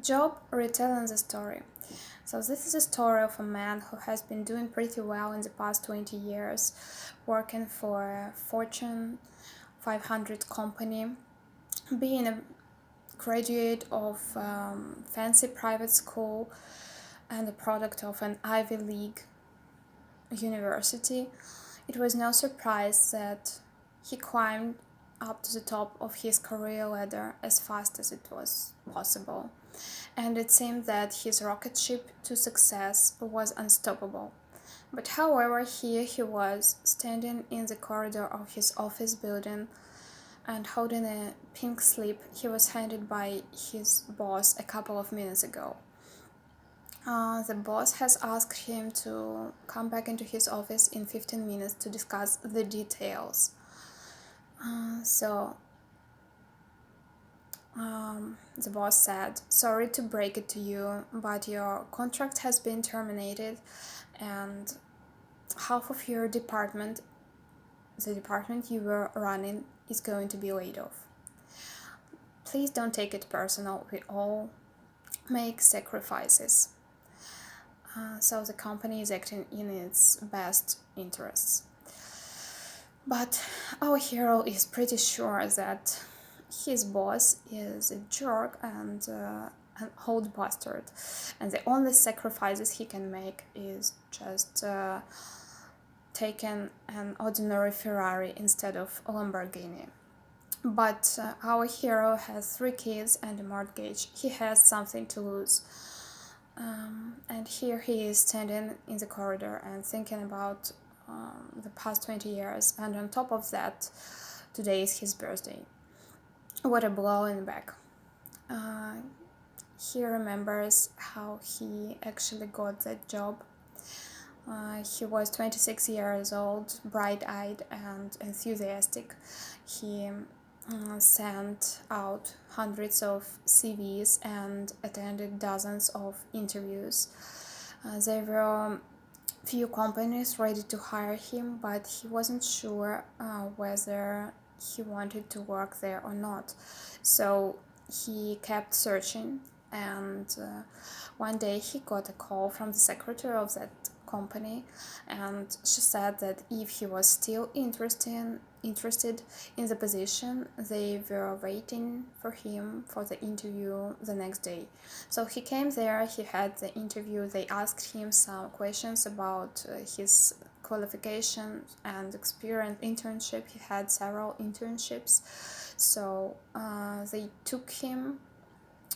Job retelling the story. So this is a story of a man who has been doing pretty well in the past 20 years, working for a Fortune 500 company, being a graduate of fancy private school and a product of an Ivy League university. It was no surprise that he climbed up to the top of his career ladder as fast as it was possible, and it seemed that his rocket ship to success was unstoppable. But however, here he was, standing in the corridor of his office building and holding a pink slip he was handed by his boss a couple of minutes ago. The boss has asked him to come back into his office in 15 minutes to discuss the details. So the boss said, "Sorry to break it to you, but your contract has been terminated and half of your department, the department you were running, is going to be laid off. Please don't take it personal, we all make sacrifices." So the company is acting in its best interests. But our hero is pretty sure that his boss is a jerk and an old bastard, and the only sacrifices he can make is just taking an ordinary Ferrari instead of a Lamborghini. But our hero has 3 kids and a mortgage. He has something to lose. And here he is standing in the corridor and thinking about the past 20 years. And on top of that, today is his birthday. What a blow in the back. He remembers how he actually got that job. He was 26 years old, bright-eyed and enthusiastic. He sent out hundreds of CVs and attended dozens of interviews. There were few companies ready to hire him, but he wasn't sure whether he wanted to work there or not. So he kept searching, and one day he got a call from the secretary of that company, and she said that if he was still interested in the position, they were waiting for him for the interview the next day. So he came there, he had the interview, they asked him some questions about his qualifications and experience internship. He had several internships, so they took him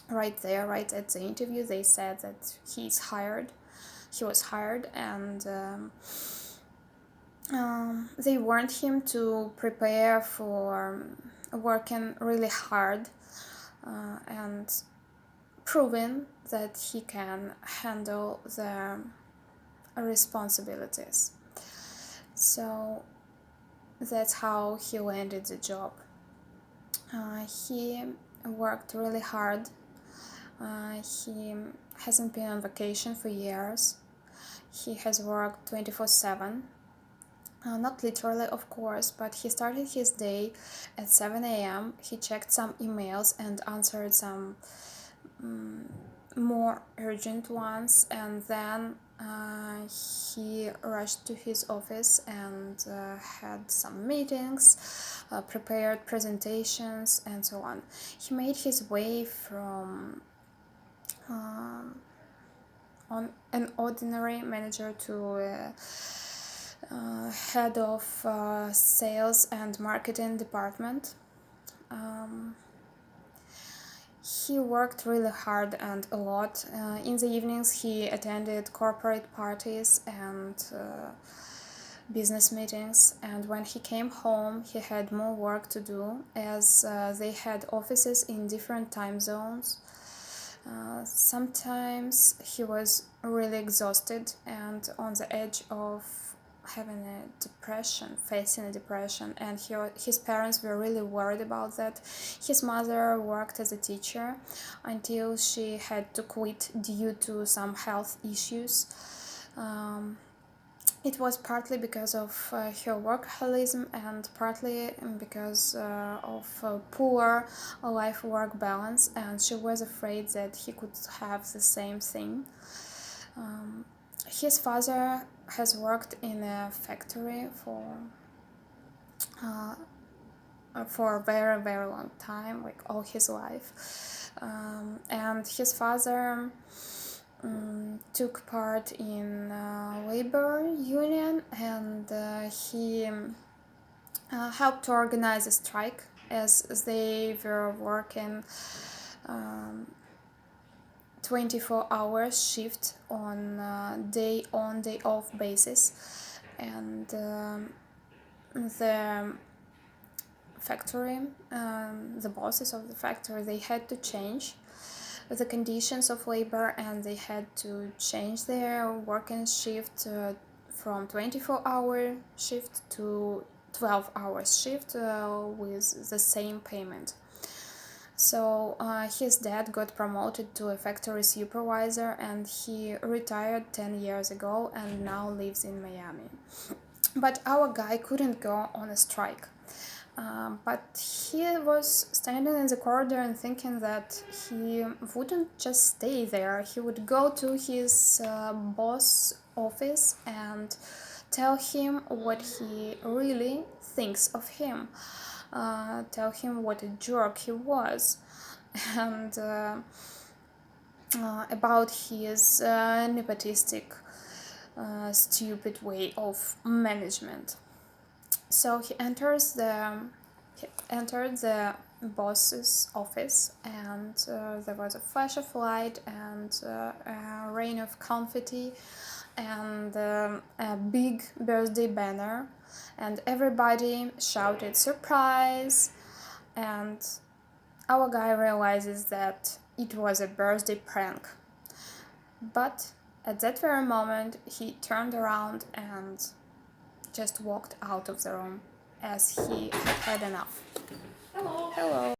right there, right at the interview. They said that he was hired, and they warned him to prepare for working really hard and proving that he can handle the responsibilities. So that's how he landed the job. He worked really hard. He hasn't been on vacation for years. He has worked 24/7. Not literally, of course, but he started his day at 7 a.m. He checked some emails and answered some more urgent ones, and then he rushed to his office and had some meetings, prepared presentations, and so on. He made his way from on an ordinary manager to head of sales and marketing department. He worked really hard and a lot. In the evenings, he attended corporate parties and business meetings, and when he came home, he had more work to do as they had offices in different time zones. Sometimes he was really exhausted and on the edge of having facing a depression, and his parents were really worried about that. His mother worked as a teacher until she had to quit due to some health issues. It was partly because of her workaholism and partly because of poor life-work balance, and she was afraid that he could have the same thing. His father has worked in a factory for a very, very long time, like all his life. And his father took part in labor union, and he helped to organize a strike as they were working 24-hour shift on day on day off basis, and the factory, the bosses of the factory, they had to change the conditions of labor, and they had to change their working shift from 24-hour shift to 12-hour shift with the same payment. So his dad got promoted to a factory supervisor, and he retired 10 years ago and now lives in Miami. But our guy couldn't go on a strike. But he was standing in the corridor and thinking that he wouldn't just stay there. He would go to his boss office and tell him what he really thinks of him. Tell him what a jerk he was, and about his nepotistic, stupid way of management. So he entered the boss's office, and there was a flash of light and a rain of confetti and a big birthday banner, and everybody shouted surprise, and our guy realizes that it was a birthday prank. But at that very moment he turned around and just walked out of the room as he had had enough. Hello. Hello.